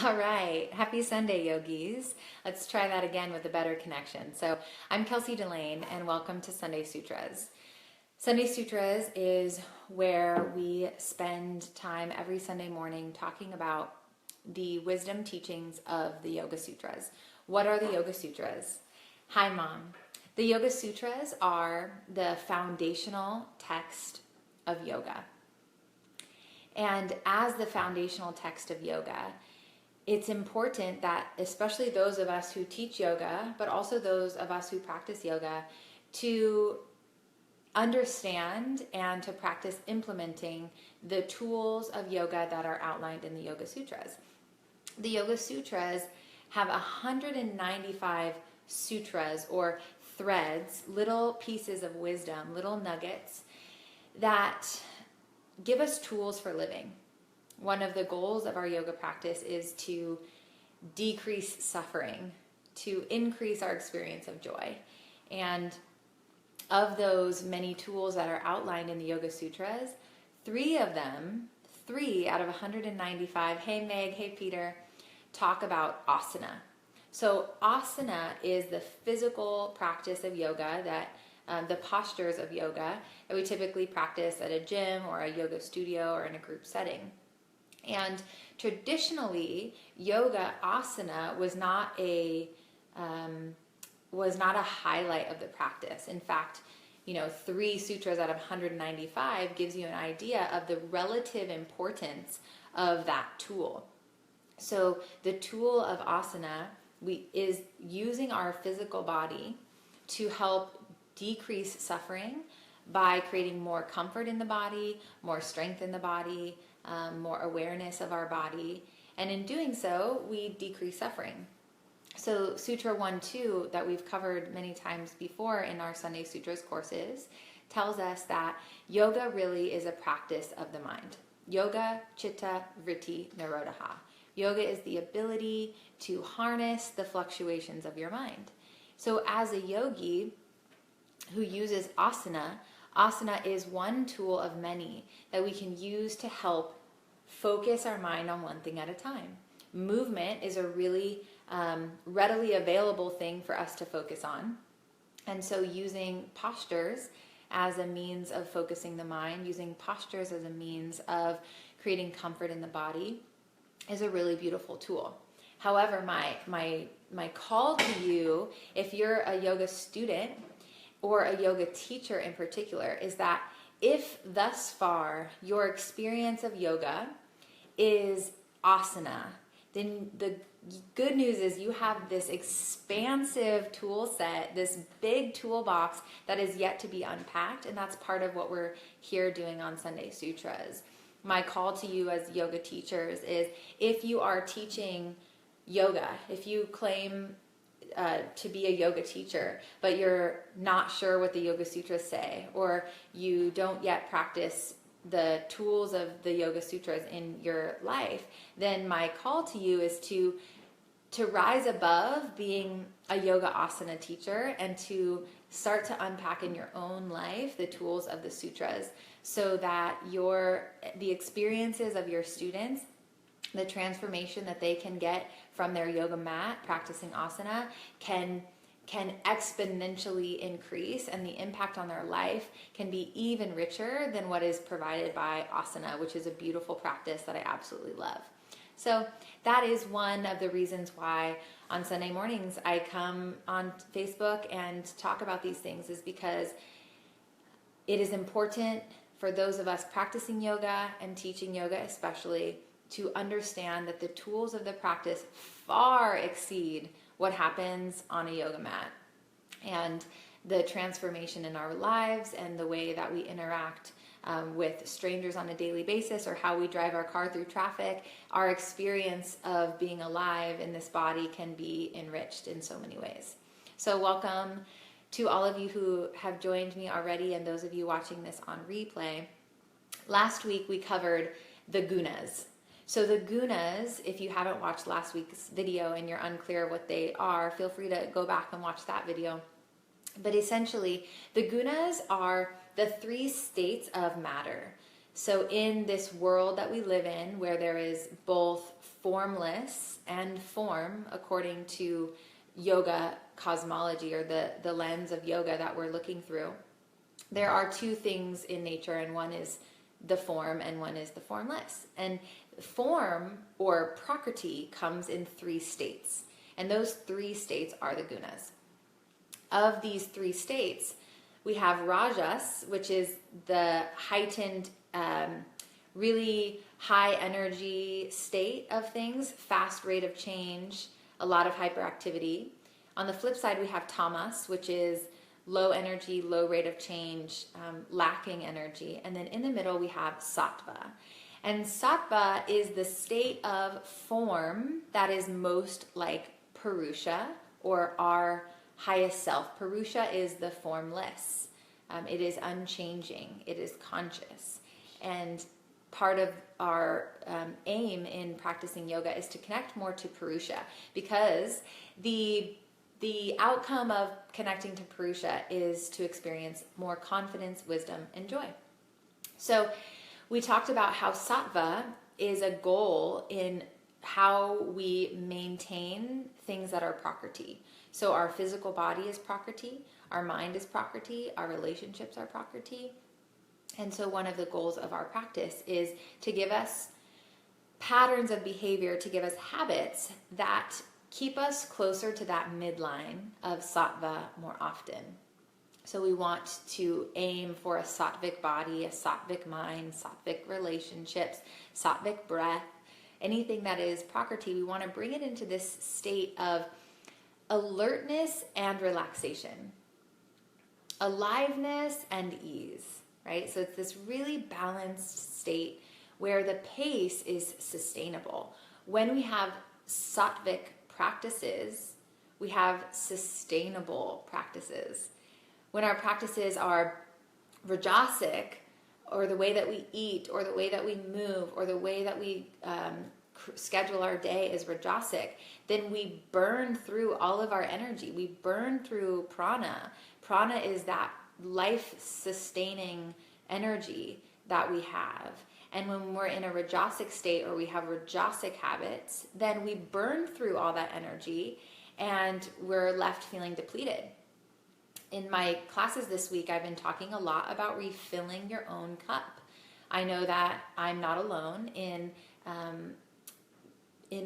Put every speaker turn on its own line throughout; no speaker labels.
All right. Happy Sunday, yogis. Let's try that again with a better connection. So, I'm Kelsey Delane, and welcome to Sunday Sutras. Sunday Sutras is where we spend time every Sunday morning talking about the wisdom teachings of the Yoga Sutras. What are the Yoga Sutras? Hi, Mom. The Yoga Sutras are the foundational text of yoga. And as the foundational text of yoga, it's important that especially those of us who teach yoga, but also those of us who practice yoga, to understand and to practice implementing the tools of yoga that are outlined in the Yoga Sutras. The Yoga Sutras have 195 sutras or threads, little pieces of wisdom, little nuggets that give us tools for living. One of the goals of our yoga practice is to decrease suffering, to increase our experience of joy. And of those many tools that are outlined in the Yoga Sutras, three out of 195, hey Meg, hey Peter, talk about asana. So asana is the physical practice of yoga that the postures of yoga that we typically practice at a gym or a yoga studio or in a group setting. And traditionally, yoga asana was not a highlight of the practice. In fact, 3 sutras out of 195 gives you an idea of the relative importance of that tool. So the tool of asana is using our physical body to help decrease suffering by creating more comfort in the body, more strength in the body, more awareness of our body. And in doing so, we decrease suffering. So Sutra 1-2 that we've covered many times before in our Sunday Sutras courses tells us that yoga really is a practice of the mind. Yoga, chitta, vritti, nirodha. Yoga is the ability to harness the fluctuations of your mind. So as a yogi who uses asana, asana is one tool of many that we can use to help focus our mind on one thing at a time. Movement is a really readily available thing for us to focus on. And so using postures as a means of focusing the mind, using postures as a means of creating comfort in the body is a really beautiful tool. However, my call to you, if you're a yoga student or a yoga teacher in particular, is that if thus far your experience of yoga is asana, then the good news is you have this expansive tool set, this big toolbox that is yet to be unpacked, and that's part of what we're here doing on Sunday Sutras. My call to you as yoga teachers is, if you are teaching yoga, if you claim to be a yoga teacher, but you're not sure what the Yoga Sutras say, or you don't yet practice the tools of the Yoga Sutras in your life, then my call to you is to rise above being a yoga asana teacher and to start to unpack in your own life the tools of the sutras, so that the experiences of your students, the transformation that they can get from their yoga mat practicing asana can exponentially increase, and the impact on their life can be even richer than what is provided by asana, which is a beautiful practice that I absolutely love. So that is one of the reasons why on Sunday mornings I come on Facebook and talk about these things, is because it is important for those of us practicing yoga and teaching yoga especially to understand that the tools of the practice far exceed what happens on a yoga mat. And the transformation in our lives and the way that we interact with strangers on a daily basis, or how we drive our car through traffic, our experience of being alive in this body can be enriched in so many ways. So welcome to all of you who have joined me already, and those of you watching this on replay. Last week we covered the gunas. So the gunas, if you haven't watched last week's video and you're unclear what they are, feel free to go back and watch that video. But essentially, the gunas are the 3 states of matter. So in this world that we live in, where there is both formless and form, according to yoga cosmology, or the lens of yoga that we're looking through, there are two things in nature, and one is the form and one is the formless. And form, or prakriti, comes in three states, and those three states are the gunas. Of these three states, we have rajas, which is the heightened, really high energy state of things, fast rate of change, a lot of hyperactivity. On the flip side, we have tamas, which is low energy, low rate of change, lacking energy. And then in the middle, we have sattva. And sattva is the state of form that is most like Purusha, or our highest self. Purusha is the formless. It is unchanging. It is conscious. And part of our aim in practicing yoga is to connect more to Purusha, because the outcome of connecting to Purusha is to experience more confidence, wisdom, and joy. So we talked about how sattva is a goal in how we maintain things that are prakriti. So our physical body is prakriti, our mind is prakriti, our relationships are prakriti. And so one of the goals of our practice is to give us patterns of behavior, to give us habits that keep us closer to that midline of sattva more often. So we want to aim for a sattvic body, a sattvic mind, sattvic relationships, sattvic breath, anything that is prakriti. We want to bring it into this state of alertness and relaxation, aliveness and ease, right? So it's this really balanced state where the pace is sustainable. When we have sattvic practices, we have sustainable practices. When our practices are rajasic, or the way that we eat, or the way that we move, or the way that we schedule our day is rajasic, then we burn through all of our energy. We burn through prana. Prana is that life-sustaining energy that we have. And when we're in a rajasic state, or we have rajasic habits, then we burn through all that energy and we're left feeling depleted. In my classes this week, I've been talking a lot about refilling your own cup. I know that I'm not alone in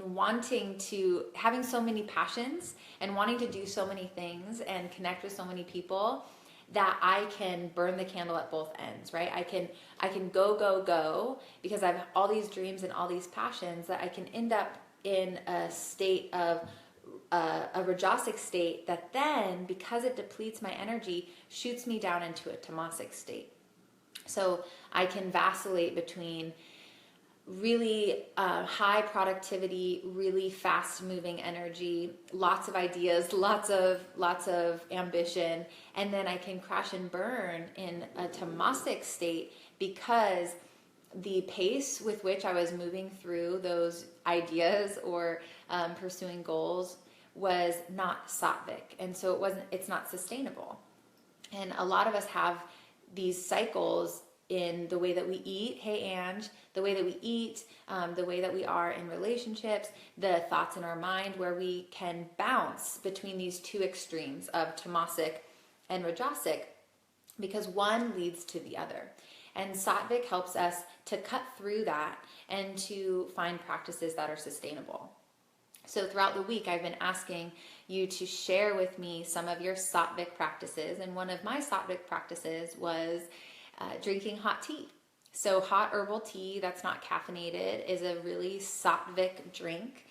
wanting to, having so many passions and wanting to do so many things and connect with so many people, that I can burn the candle at both ends, right? I can go because I have all these dreams and all these passions, that I can end up in a state of a rajasic state that then, because it depletes my energy, shoots me down into a tamasic state. So I can vacillate between really high productivity, really fast moving energy, lots of ideas, lots of ambition, and then I can crash and burn in a tamasic state, because the pace with which I was moving through those ideas or pursuing goals was not sattvic, and so it's not sustainable. And a lot of us have these cycles in the way that we eat. Hey, Ange, the way that we eat, the way that we are in relationships, the thoughts in our mind, where we can bounce between these two extremes of tamasic and rajasic, because one leads to the other. And Sattvic helps us to cut through that and to find practices that are sustainable. So throughout the week, I've been asking you to share with me some of your Sattvic practices. And one of my Sattvic practices was drinking hot tea. So hot herbal tea that's not caffeinated is a really Sattvic drink.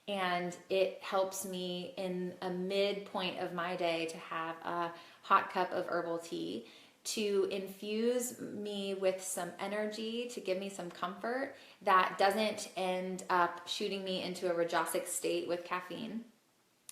And it helps me in a midpoint of my day to have a hot cup of herbal tea to infuse me with some energy, to give me some comfort that doesn't end up shooting me into a rajasic state with caffeine.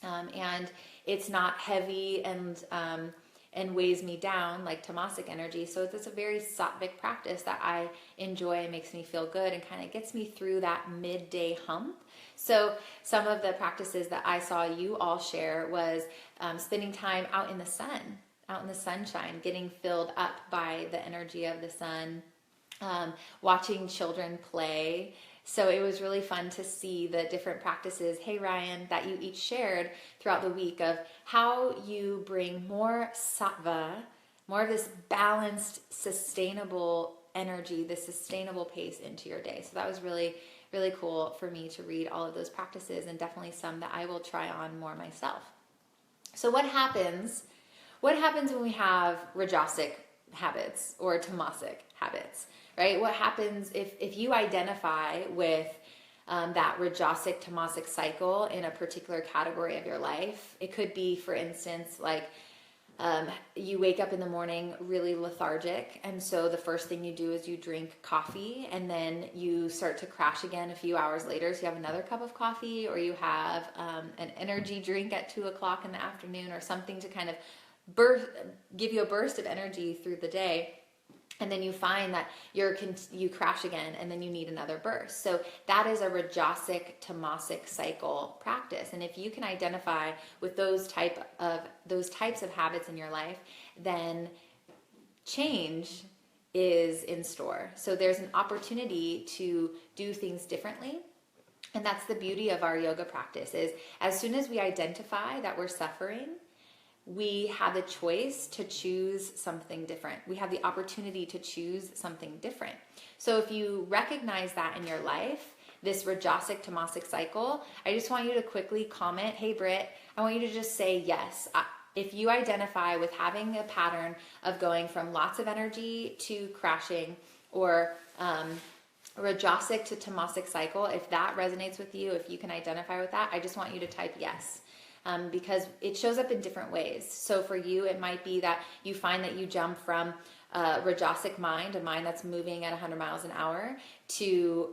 And it's not heavy and weighs me down like tamasic energy. So it's a very sattvic practice that I enjoy and makes me feel good and kind of gets me through that midday hump. So some of the practices that I saw you all share was spending time out in the sun, out in the sunshine, getting filled up by the energy of the sun, watching children play. So it was really fun to see the different practices, hey Ryan, that you each shared throughout the week of how you bring more sattva, more of this balanced, sustainable energy, this sustainable pace into your day. So that was really, really cool for me to read all of those practices, and definitely some that I will try on more myself. So what happens when we have rajasic habits or tamasic habits, right? What happens if you identify with that rajasic tamasic cycle in a particular category of your life? It could be, for instance, like you wake up in the morning really lethargic, and so the first thing you do is you drink coffee, and then you start to crash again a few hours later. So you have another cup of coffee, or you have an energy drink at 2 o'clock in the afternoon, or something to kind of give you a burst of energy through the day. And then you find that you crash again, and then you need another burst. So that is a rajasic tamasic cycle practice. And if you can identify with those types of habits in your life, then change is in store. So there's an opportunity to do things differently. And that's the beauty of our yoga practice, is as soon as we identify that we're suffering, we have the choice to choose something different. We have the opportunity to choose something different. So if you recognize that in your life, this rajasic tamasic cycle, I just want you to quickly comment, hey Britt, I want you to just say yes. If you identify with having a pattern of going from lots of energy to crashing, or rajasic to tamasic cycle, if that resonates with you, if you can identify with that, I just want you to type yes. Because it shows up in different ways. So for you, it might be that you find that you jump from a rajasic mind, a mind that's moving at 100 miles an hour, to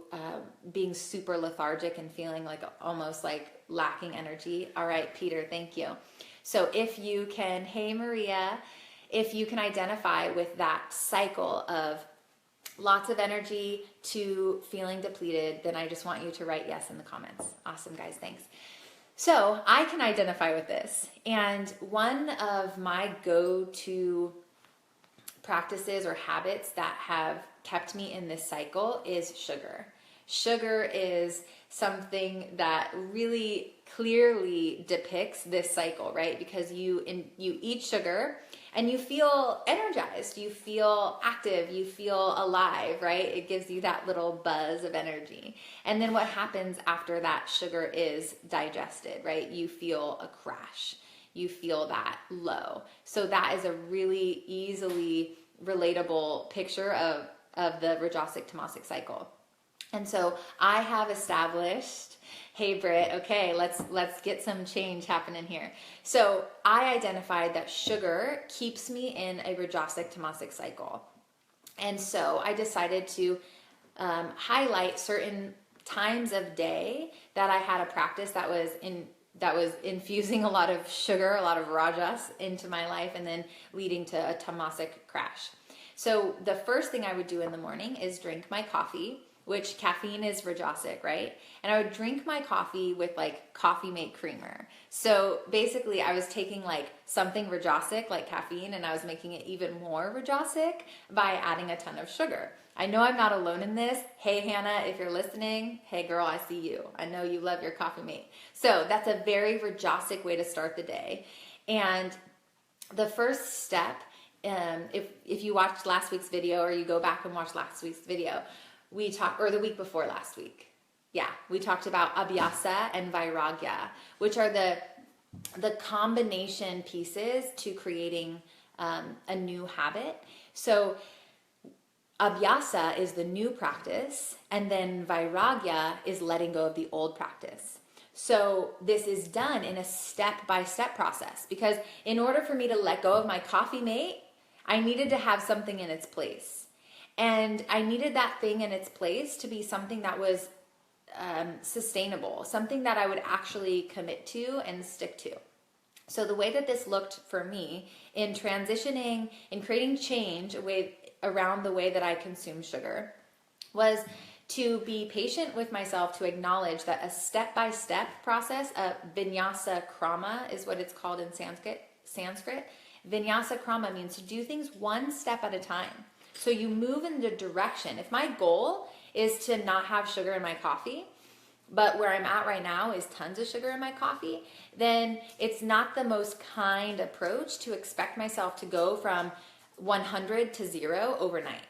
being super lethargic and feeling like almost like lacking energy. All right, Peter, thank you. So if you can, hey Maria, if you can identify with that cycle of lots of energy to feeling depleted, then I just want you to write yes in the comments. Awesome, guys, thanks. So I can identify with this, and one of my go-to practices or habits that have kept me in this cycle is sugar. Sugar is something that really clearly depicts this cycle, right? Because you eat sugar and you feel energized, you feel active, you feel alive, right? It gives you that little buzz of energy. And then what happens after that sugar is digested, right? You feel a crash. You feel that low. So that is a really easily relatable picture of the rajasic tamasic cycle. And so I have established, hey Britt, okay, let's get some change happening here. So I identified that sugar keeps me in a rajasic tamasic cycle. And so I decided to highlight certain times of day that I had a practice that was infusing a lot of sugar, a lot of rajas into my life, and then leading to a tamasic crash. So the first thing I would do in the morning is drink my coffee, which caffeine is rajasic, right? And I would drink my coffee with like Coffee Mate creamer. So basically I was taking like something rajasic like caffeine, and I was making it even more rajasic by adding a ton of sugar. I know I'm not alone in this. Hey Hannah, if you're listening, hey girl, I see you. I know you love your Coffee Mate. So that's a very rajasic way to start the day. And the first step, if you watched last week's video, or you go back and watch last week's video, we talked, or the week before last week. Yeah, we talked about abhyasa and vairagya, which are the combination pieces to creating a new habit. So abhyasa is the new practice, and then vairagya is letting go of the old practice. So this is done in a step-by-step process, because in order for me to let go of my Coffee Mate, I needed to have something in its place. And I needed that thing in its place to be something that was sustainable, something that I would actually commit to and stick to. So the way that this looked for me in transitioning, in creating change around the way that I consume sugar, was to be patient with myself, to acknowledge that a step-by-step process, a vinyasa krama is what it's called in Sanskrit. Vinyasa krama means to do things one step at a time. So you move in the direction. If my goal is to not have sugar in my coffee, but where I'm at right now is tons of sugar in my coffee, then it's not the most kind approach to expect myself to go from 100 to 0 overnight.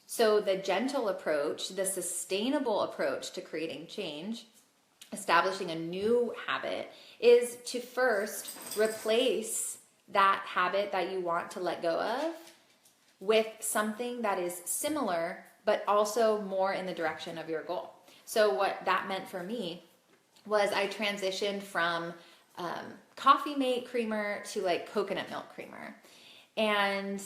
So the gentle approach, the sustainable approach to creating change, establishing a new habit, is to first replace that habit that you want to let go of with something that is similar, but also more in the direction of your goal. So what that meant for me was I transitioned from Coffee Mate creamer to like coconut milk creamer. And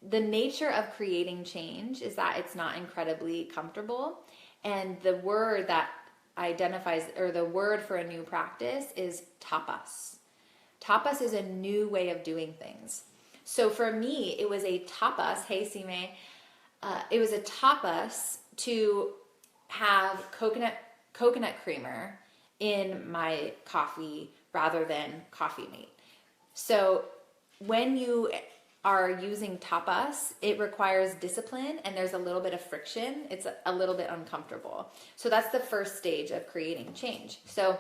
the nature of creating change is that it's not incredibly comfortable. And the word that identifies, or the word for a new practice, is tapas. Tapas is a new way of doing things. So for me, it was a tapas, hey Sime, it was a tapas to have coconut creamer in my coffee rather than Coffee Mate. So when you are using tapas, it requires discipline and there's a little bit of friction. It's a little bit uncomfortable. So that's the first stage of creating change. So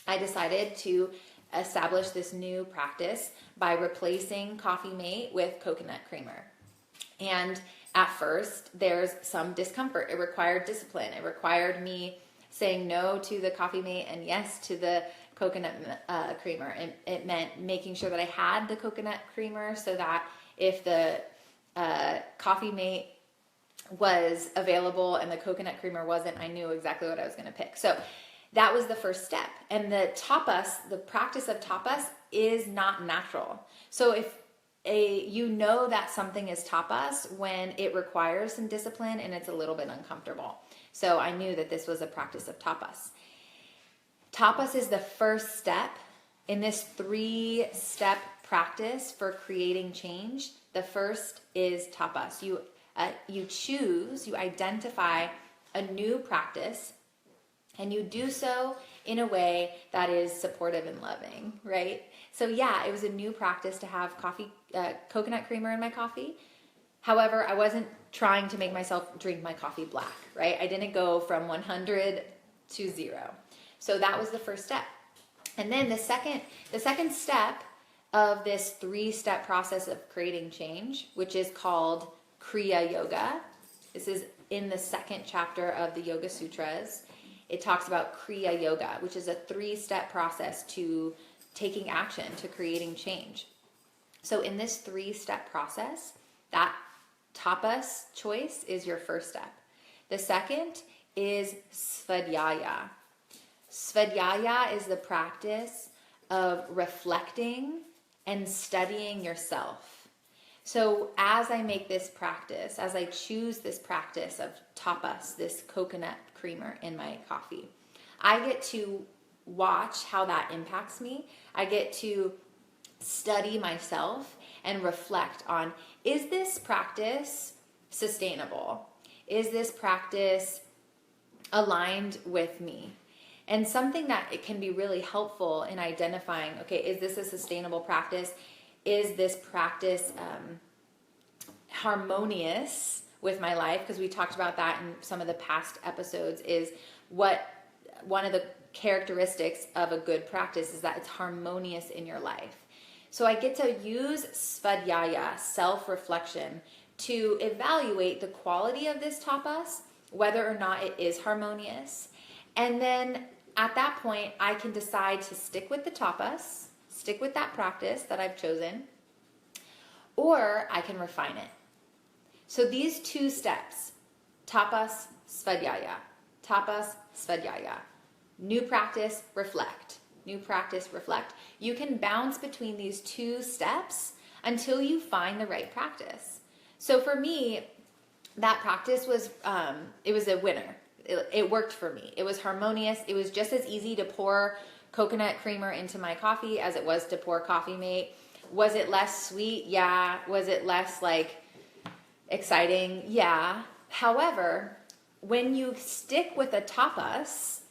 I decided to establish this new practice by replacing Coffee Mate with coconut creamer. And at first, there's some discomfort. It required discipline. It required me saying no to the Coffee Mate and yes to the coconut creamer. It meant making sure that I had the coconut creamer so that if the Coffee Mate was available and the coconut creamer wasn't, I knew exactly what I was going to pick. So that was the first step. And the tapas, the practice of tapas, is not natural. So if you know that something is tapas when it requires some discipline and it's a little bit uncomfortable. So I knew that this was a practice of tapas. Tapas is the first step in this 3-step practice for creating change. The first is tapas. You identify a new practice, and you do so in a way that is supportive and loving, right? So yeah, it was a new practice to have coconut creamer in my coffee. However, I wasn't trying to make myself drink my coffee black, right? I didn't go from 100 to 0. So that was the first step. And then the second step of this 3-step process of creating change, which is called Kriya Yoga. This is in the 2nd chapter of the Yoga Sutras. It talks about Kriya Yoga, which is a 3-step process to taking action, to creating change. So in this 3-step process, that tapas choice is your first step. The second is svadhyaya. Svadhyaya is the practice of reflecting and studying yourself. So as I make this practice, as I choose this practice of tapas, this coconut creamer in my coffee, I get to watch how that impacts me. I get to study myself and reflect on, is this practice sustainable? Is this practice aligned with me? And something that it can be really helpful in identifying, okay, is this a sustainable practice? Is this practice harmonious with my life? Because we talked about that in some of the past episodes, is what one of the characteristics of a good practice is that it's harmonious in your life. So I get to use svadhyaya, self-reflection, to evaluate the quality of this tapas, whether or not it is harmonious. And then at that point, I can decide to stick with the tapas, stick with that practice that I've chosen, or I can refine it. So these 2 steps, tapas, svadhyaya, tapas, svadhyaya, new practice, reflect, new practice, reflect. You can bounce between these 2 steps until you find the right practice. So for me, that practice was, it was a winner. It worked for me. It was harmonious. It was just as easy to pour coconut creamer into my coffee as it was to pour Coffee Mate. Was it less sweet? Yeah. Was it less exciting? Yeah. However, when you stick with the tapas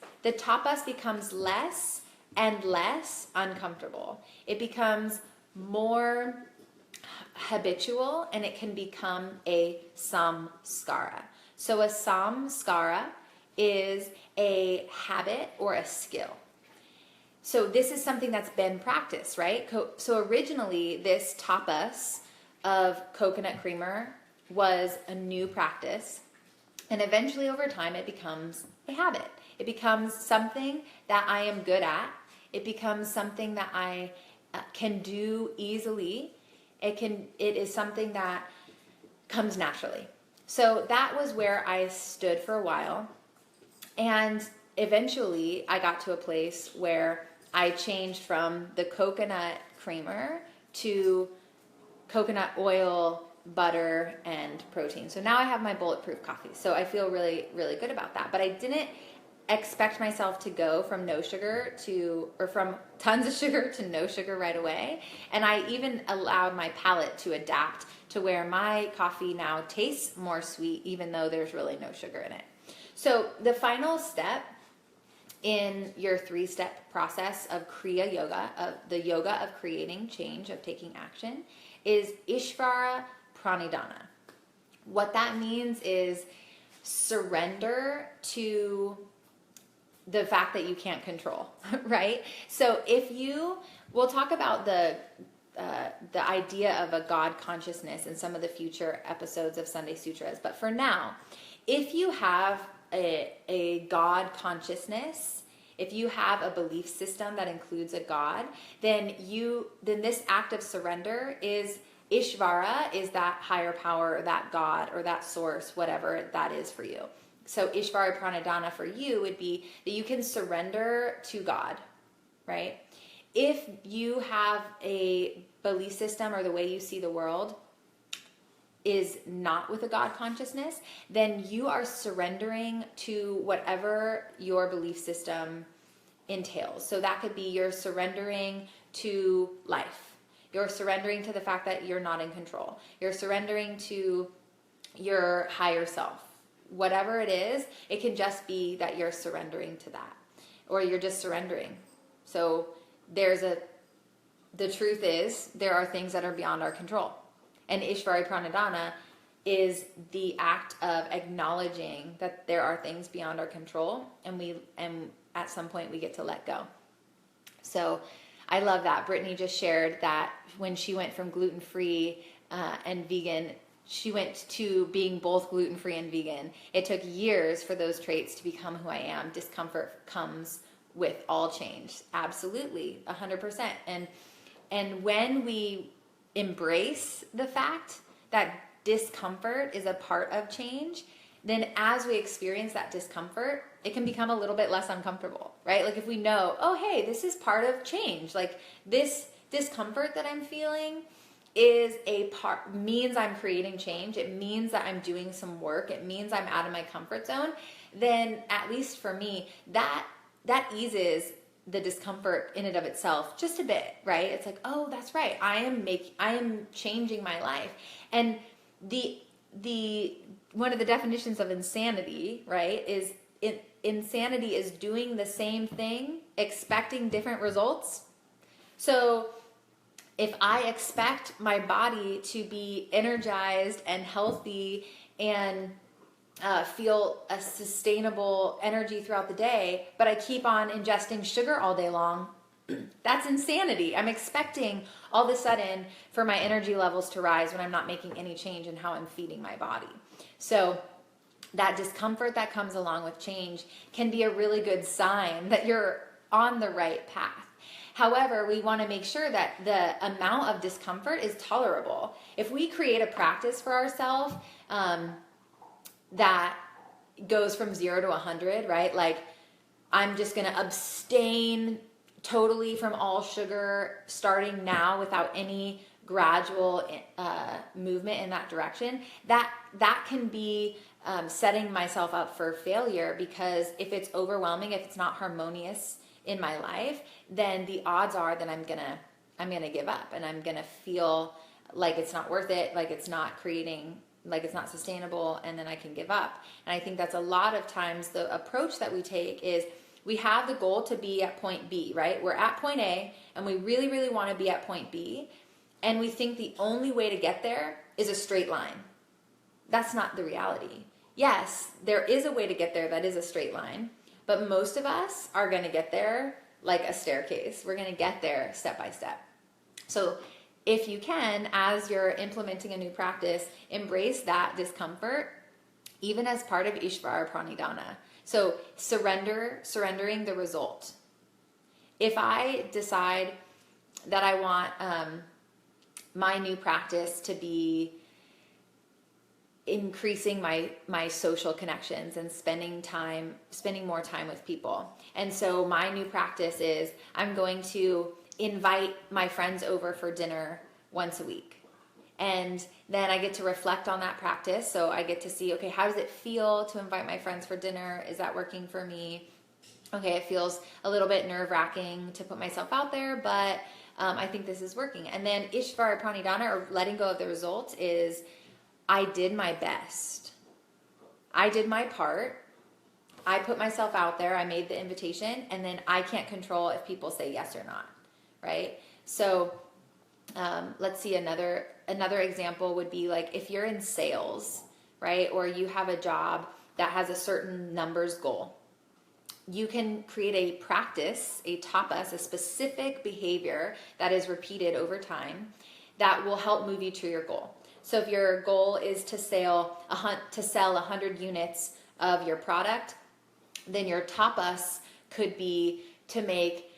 becomes less and less uncomfortable. It becomes more habitual, and it can become a samskara. So a samskara is a habit or a skill. So this is something that's been practiced, right? So originally this tapas of coconut creamer was a new practice, and eventually over time it becomes a habit. It becomes something that I am good at. It becomes something that I can do easily. It is something that comes naturally. So that was where I stood for a while, and eventually I got to a place where I changed from the coconut creamer to coconut oil, butter, and protein. So now I have my bulletproof coffee. So I feel really, really good about that. But I didn't expect myself to go from no sugar or from tons of sugar to no sugar right away. And I even allowed my palate to adapt to where my coffee now tastes more sweet, even though there's really no sugar in it. So the final step in your 3-step process of Kriya Yoga, of the yoga of creating change, of taking action, is Ishvara Pranidhana. What that means is surrender to the fact that you can't control, right? So we'll talk about the idea of a God consciousness in some of the future episodes of Sunday Sutras. But for now, if you have a God consciousness, if you have a belief system that includes a God, then this act of surrender is Ishvara, is that higher power, or that God, or that source, whatever that is for you. So Ishvara Pranidhana for you would be that you can surrender to God, right? If you have a belief system or the way you see the world is not with a God consciousness, then you are surrendering to whatever your belief system entails. So that could be you're surrendering to life. You're surrendering to the fact that you're not in control. You're surrendering to your higher self. Whatever it is, it can just be that you're surrendering to that, or you're just surrendering. So the truth is there are things that are beyond our control. And Ishvara Pranidhana is the act of acknowledging that there are things beyond our control, and at some point we get to let go. So I love that. Brittany just shared that when she went from gluten-free and vegan, she went to being both gluten-free and vegan. It took years for those traits to become who I am. Discomfort comes with all change. Absolutely, 100%. And when we embrace the fact that discomfort is a part of change, then as we experience that discomfort, it can become a little bit less uncomfortable, right? Like if we know, oh, hey, this is part of change. Like this discomfort that I'm feeling means I'm creating change. It means that I'm doing some work. It means I'm out of my comfort zone. Then at least for me, that eases the discomfort in and of itself just a bit, right? It's like, oh, that's right. I am changing my life. And the one of the definitions of insanity, right, is insanity is doing the same thing, expecting different results. So if I expect my body to be energized and healthy and feel a sustainable energy throughout the day, but I keep on ingesting sugar all day long, that's insanity. I'm expecting all of a sudden for my energy levels to rise when I'm not making any change in how I'm feeding my body. So that discomfort that comes along with change can be a really good sign that you're on the right path. However, we want to make sure that the amount of discomfort is tolerable. If we create a practice for ourselves that goes from 0 to 100, right? Like I'm just going to abstain totally from all sugar starting now without any gradual movement in that direction, that can be setting myself up for failure, because if it's overwhelming, if it's not harmonious in my life, then the odds are that I'm gonna give up, and I'm gonna feel like it's not worth it, like it's not creating, like it's not sustainable, and then I can give up. And I think that's a lot of times the approach that we take is we have the goal to be at point B, right? We're at point A and we really, really want to be at point B. And we think the only way to get there is a straight line. That's not the reality. Yes, there is a way to get there that is a straight line, but most of us are going to get there like a staircase. We're going to get there step by step. So if you can, as you're implementing a new practice, embrace that discomfort, even as part of Ishvara Pranidhana. So surrendering the result. If I decide that I want my new practice to be increasing my social connections and spending more time with people. And so my new practice is I'm going to invite my friends over for dinner once a week. And then I get to reflect on that practice. So I get to see, okay, how does it feel to invite my friends for dinner? Is that working for me? Okay, it feels a little bit nerve-wracking to put myself out there, but I think this is working. And then Ishvara Pranidhana, or letting go of the results, is I did my best. I did my part. I put myself out there. I made the invitation, and then I can't control if people say yes or not, right? So let's see, another example would be like if you're in sales, right? Or you have a job that has a certain numbers goal. You can create a practice, a tapas, a specific behavior that is repeated over time that will help move you to your goal. So if your goal is to sell 100 units of your product, then your tapas could be to make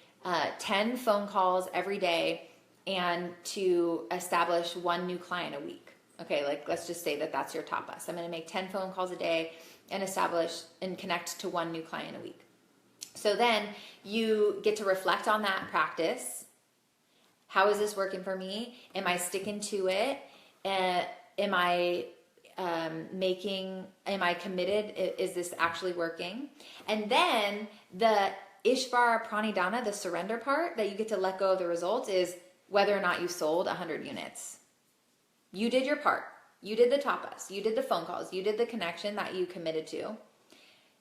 10 phone calls every day and to establish one new client a week. Okay, like let's just say that that's your tapas. I'm going to make 10 phone calls a day and establish and connect to one new client a week. So then you get to reflect on that practice. How is this working for me? Am I sticking to it? Am I committed? Is this actually working? And then the Ishvara Pranidhana, the surrender part that you get to let go of the results, is whether or not you sold 100 units. You did your part. You did the tapas. You did the phone calls. You did the connection that you committed to.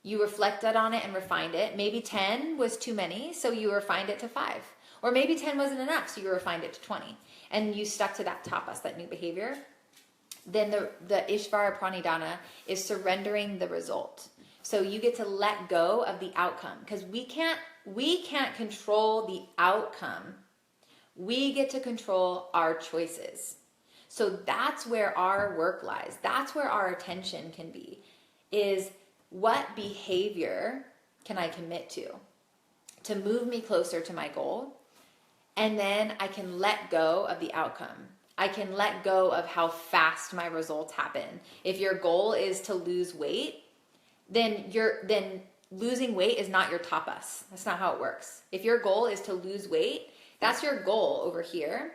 You reflected on it and refined it. Maybe 10 was too many, so you refined it to 5. Or maybe 10 wasn't enough, so you refined it to 20. And you stuck to that tapas, that new behavior. Then the Ishvara Pranidhana is surrendering the result. So you get to let go of the outcome, because we can't control the outcome. We get to control our choices. So that's where our work lies. That's where our attention can be, is what behavior can I commit to move me closer to my goal? And then I can let go of the outcome. I can let go of how fast my results happen. If your goal is to lose weight, then losing weight is not your tapas. That's not how it works. If your goal is to lose weight, that's your goal over here.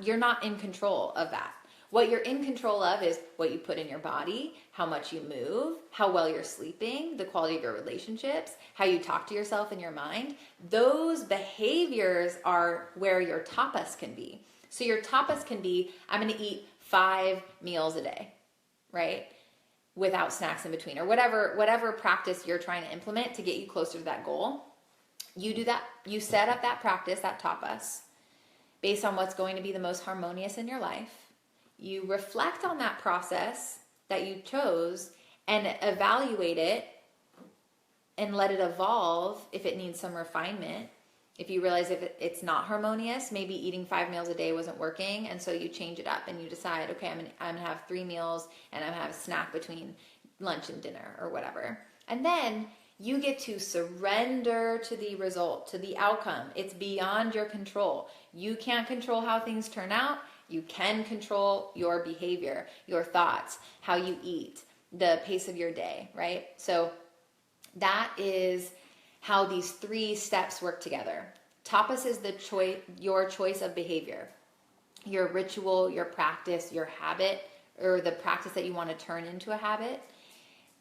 You're not in control of that. What you're in control of is what you put in your body, how much you move, how well you're sleeping, the quality of your relationships, how you talk to yourself in your mind. Those behaviors are where your tapas can be. So your tapas can be, I'm going to eat 5 meals a day, right? Without snacks in between, or whatever practice you're trying to implement to get you closer to that goal. You do that. You set up that practice, that tapas, based on what's going to be the most harmonious in your life. You reflect on that process that you chose and evaluate it and let it evolve if it needs some refinement. If you realize if it's not harmonious, maybe eating 5 meals a day wasn't working, and so you change it up and you decide, okay, I'm gonna have 3 meals and I'm gonna have a snack between lunch and dinner or whatever. And then you get to surrender to the result, to the outcome. It's beyond your control. You can't control how things turn out. You can control your behavior, your thoughts, how you eat, the pace of your day, right? So that is how these 3 steps work together. Tapas is your choice of behavior, your ritual, your practice, your habit, or the practice that you want to turn into a habit.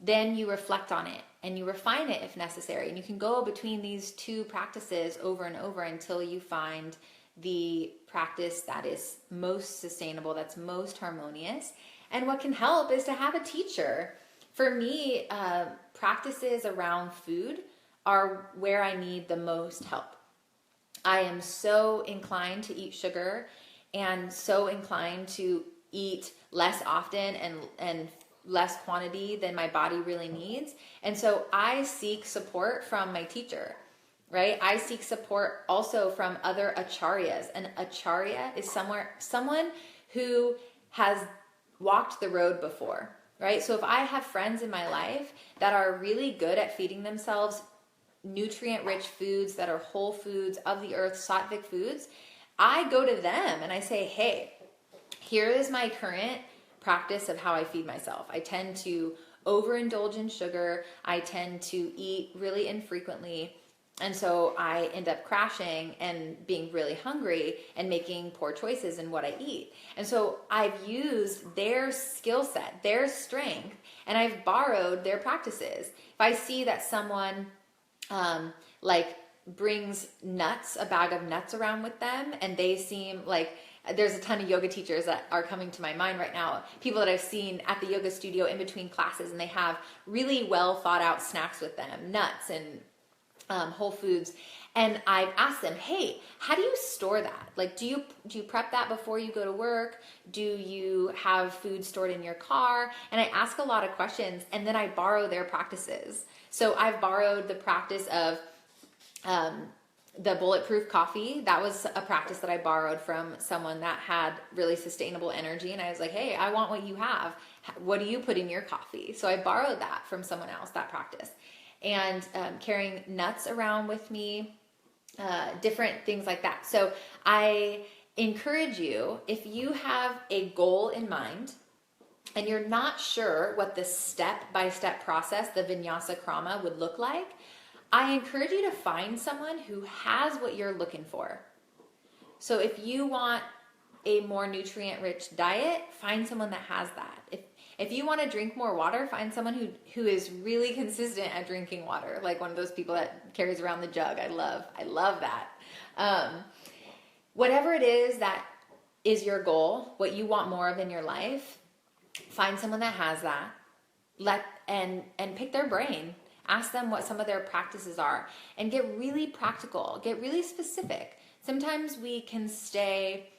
Then you reflect on it and you refine it if necessary. And you can go between these 2 practices over and over until you find the practice that is most sustainable, that's most harmonious. And what can help is to have a teacher. For me, practices around food are where I need the most help. I am so inclined to eat sugar and so inclined to eat less often and less quantity than my body really needs. And so I seek support from my teacher, right? I seek support also from other acharyas. An acharya is someone who has walked the road before, right? So if I have friends in my life that are really good at feeding themselves nutrient-rich foods that are whole foods, of the earth, Sattvic foods, I go to them and I say, hey, here is my current practice of how I feed myself. I tend to overindulge in sugar. I tend to eat really infrequently. And so I end up crashing and being really hungry and making poor choices in what I eat. And so I've used their skill set, their strength, and I've borrowed their practices. If I see that someone like brings nuts, a bag of nuts around with them, and they seem like, there's a ton of yoga teachers that are coming to my mind right now, people that I've seen at the yoga studio in between classes, and they have really well thought out snacks with them, nuts and whole foods. And I've asked them, hey, how do you store that? Like, do you prep that before you go to work? Do you have food stored in your car? And I ask a lot of questions, and then I borrow their practices. So I've borrowed the practice of the bulletproof coffee. That was a practice that I borrowed from someone that had really sustainable energy. And I was like, hey, I want what you have. What do you put in your coffee? So I borrowed that from someone else, that practice. And carrying nuts around with me, different things like that. So I encourage you, if you have a goal in mind and you're not sure what the step-by-step process, the vinyasa krama, would look like, I encourage you to find someone who has what you're looking for. So if you want a more nutrient-rich diet, find someone that has that. If you want to drink more water, find someone who is really consistent at drinking water, like one of those people that carries around the jug. I love that. Whatever it is that is your goal, what you want more of in your life, find someone that has that. And pick their brain. Ask them what some of their practices are, and get really practical, get really specific. Sometimes we can stay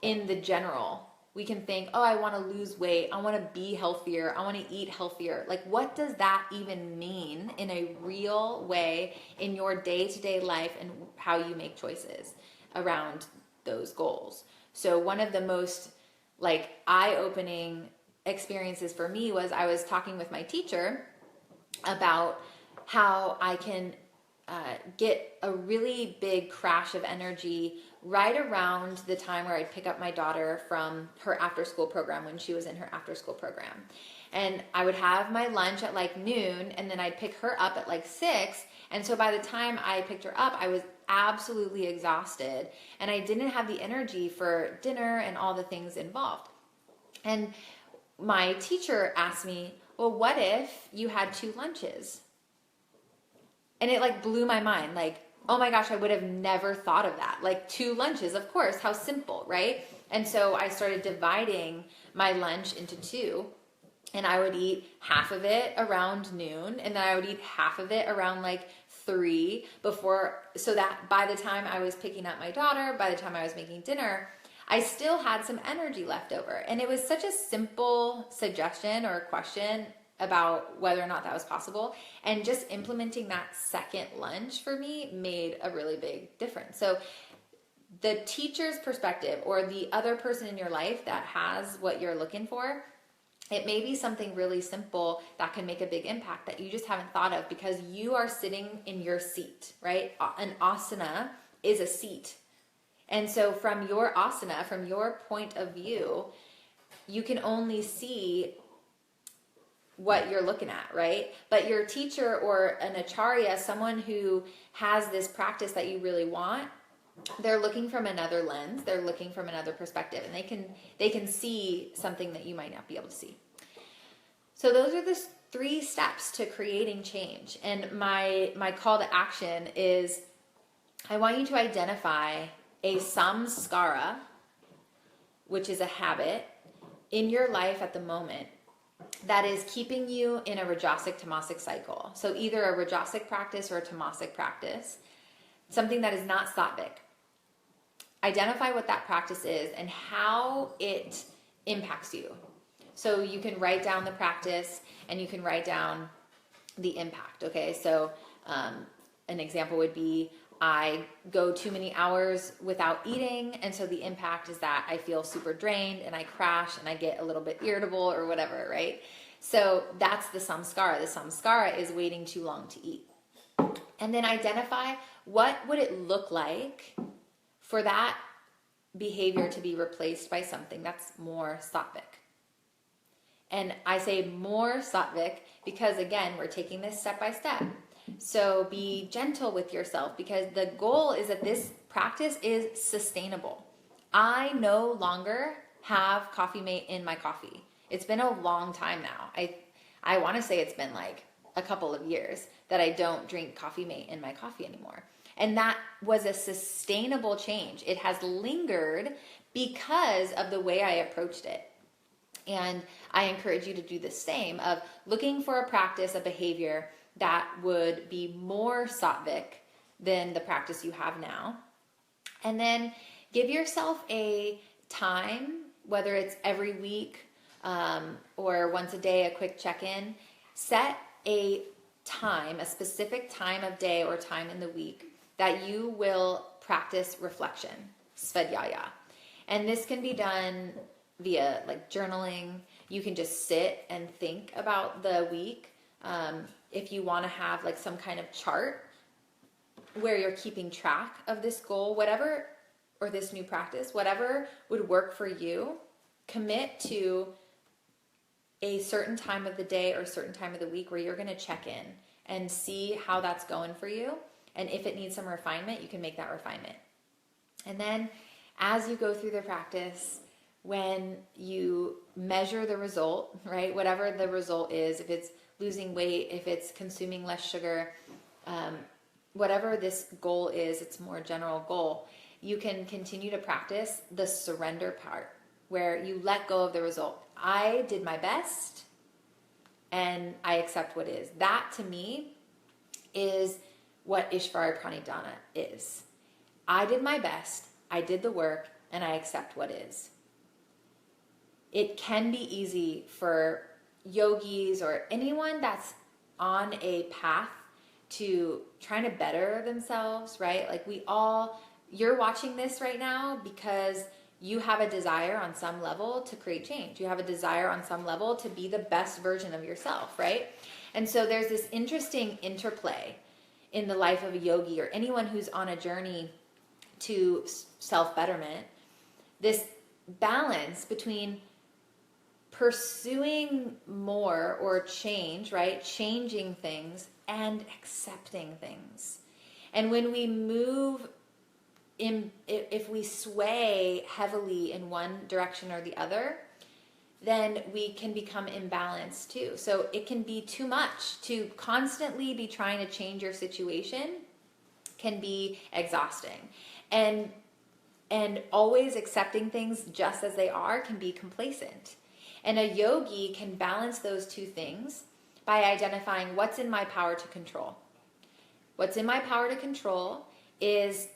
in the general. We can think, oh, I want to lose weight. I want to be healthier. I want to eat healthier. Like, what does that even mean in a real way in your day-to-day life and how you make choices around those goals? So one of the most like eye-opening experiences for me was I was talking with my teacher about how I can get a really big crash of energy right around the time where I'd pick up my daughter from her after school program when she was in her after school program. And I would have my lunch at like noon, and then I'd pick her up at like 6. And so by the time I picked her up, I was absolutely exhausted, and I didn't have the energy for dinner and all the things involved. And my teacher asked me, well, what if you had 2 lunches? And it like blew my mind. Like, oh my gosh, I would have never thought of that. Like 2 lunches, of course, how simple, right? And so I started dividing my lunch into 2, and I would eat half of it around noon, and then I would eat half of it around like 3 so that by the time I was picking up my daughter, by the time I was making dinner, I still had some energy left over. And it was such a simple suggestion or question about whether or not that was possible. And just implementing that second lunch for me made a really big difference. So the teacher's perspective, or the other person in your life that has what you're looking for, it may be something really simple that can make a big impact that you just haven't thought of because you are sitting in your seat, right? An asana is a seat. And so from your asana, from your point of view, you can only see what you're looking at, right? But your teacher or an acharya, someone who has this practice that you really want, they're looking from another lens, they're looking from another perspective, and they can see something that you might not be able to see. So those are the 3 steps to creating change. And my call to action is, I want you to identify a samskara, which is a habit in your life at the moment that is keeping you in a rajasic tamasic cycle. So either a rajasic practice or a tamasic practice, something that is not sattvic. identify what that practice is and how it impacts you. So you can write down the practice and you can write down the impact. Okay, so an example would be, I go too many hours without eating, and so the impact is that I feel super drained and I crash and I get a little bit irritable or whatever, right? So that's the samskara. The samskara is waiting too long to eat. And then identify, what would it look like for that behavior to be replaced by something that's more sattvic. And I say more sattvic because, again, we're taking this step by step. So be gentle with yourself, because the goal is that this practice is sustainable. I no longer have Coffee Mate in my coffee. It's been a long time now. I want to say it's been like a couple of years that I don't drink Coffee Mate in my coffee anymore. And that was a sustainable change. It has lingered because of the way I approached it. And I encourage you to do the same, of looking for a practice, a behavior that would be more sattvic than the practice you have now. And then give yourself a time, whether it's every week or once a day, a quick check-in. Set a time, a specific time of day or time in the week that you will practice reflection, svadhyaya. And this can be done via like journaling. You can just sit and think about the week. If you want to have like some kind of chart where you're keeping track of this goal, whatever, or this new practice, whatever would work for you, commit to a certain time of the day or a certain time of the week where you're going to check in and see how that's going for you. And if it needs some refinement, you can make that refinement. And then as you go through the practice, when you measure the result, right, whatever the result is, if it's losing weight, if it's consuming less sugar, whatever this goal is, it's a more general goal, you can continue to practice the surrender part, where you let go of the result. I did my best and I accept what is. That to me is what Ishvara Pranidhana is. I did my best, I did the work, and I accept what is. It can be easy for yogis or anyone that's on a path to trying to better themselves, right? Like you're watching this right now because you have a desire on some level to create change. You have a desire on some level to be the best version of yourself, right? And so there's this interesting interplay in the life of a yogi or anyone who's on a journey to self-betterment, this balance between pursuing more or change, right? Changing things and accepting things. And when we move if we sway heavily in one direction or the other, then we can become imbalanced too. So it can be too much. To constantly be trying to change your situation can be exhausting. And always accepting things just as they are can be complacent. And a yogi can balance those two things by identifying what's in my power to control. What's in my power to control is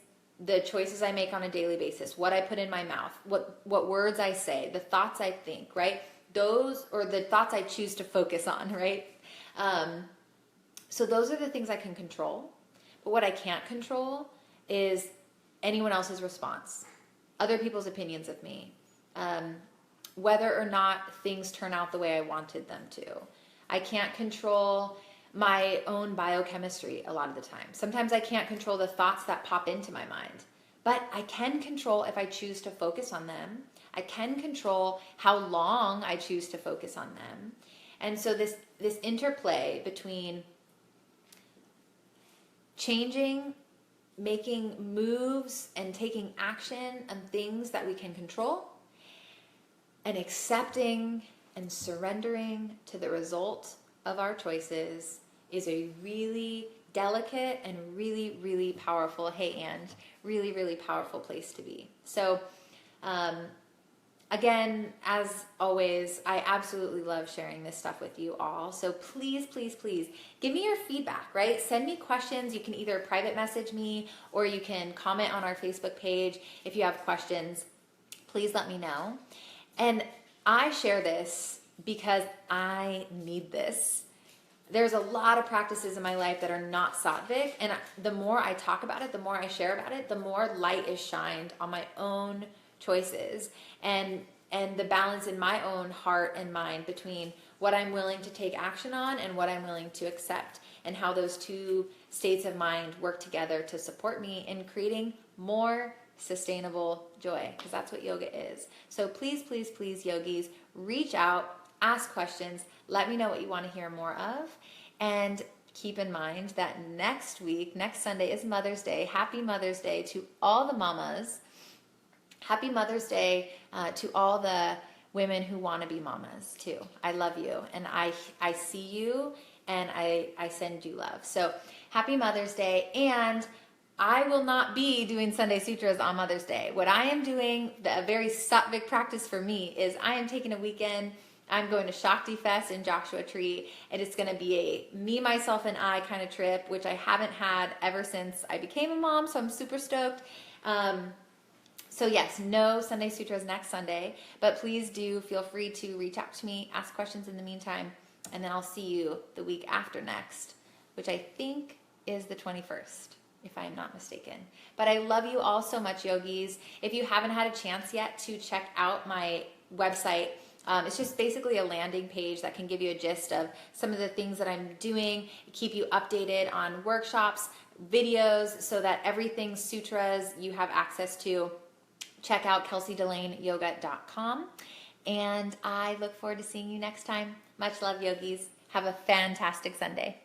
the choices I make on a daily basis, what I put in my mouth, what words I say, the thoughts I think, right? Those, or the thoughts I choose to focus on, right? So those are the things I can control. But what I can't control is anyone else's response, other people's opinions of me, whether or not things turn out the way I wanted them to. I can't control my own biochemistry a lot of the time. Sometimes I can't control the thoughts that pop into my mind, but I can control if I choose to focus on them. I can control how long I choose to focus on them. And so this interplay between changing, making moves, and taking action on things that we can control, and accepting and surrendering to the result of our choices is a really delicate and really, really powerful, really, really powerful place to be. So again, as always, I absolutely love sharing this stuff with you all. So please, please, please give me your feedback, right? Send me questions. You can either private message me or you can comment on our Facebook page. If you have questions, please let me know. And I share this because I need this. There's a lot of practices in my life that are not Sattvic, and the more I talk about it, the more I share about it, the more light is shined on my own choices and the balance in my own heart and mind between what I'm willing to take action on and what I'm willing to accept, and how those two states of mind work together to support me in creating more sustainable joy, because that's what yoga is. So please, please, please, yogis, reach out, ask questions, let me know what you want to hear more of, and keep in mind that next Sunday is Mother's Day. Happy Mother's Day to all the mamas. Happy Mother's Day to all the women who want to be mamas too. I love you, and I see you, and I send you love. So happy Mother's Day, and I will not be doing Sunday Sutras on Mother's Day. What I am doing, a very Sattvic practice for me, is I am taking a weekend. I'm going to Shakti Fest in Joshua Tree, and it's going to be a me, myself, and I kind of trip, which I haven't had ever since I became a mom, so I'm super stoked. So yes, no Sunday Sutras next Sunday, but please do feel free to reach out to me, ask questions in the meantime, and then I'll see you the week after next, which I think is the 21st, if I'm not mistaken. But I love you all so much, yogis. If you haven't had a chance yet to check out my website, it's just basically a landing page that can give you a gist of some of the things that I'm doing, keep you updated on workshops, videos, so that everything sutras you have access to. Check out KelseyDelaneYoga.com, and I look forward to seeing you next time. Much love, yogis. Have a fantastic Sunday.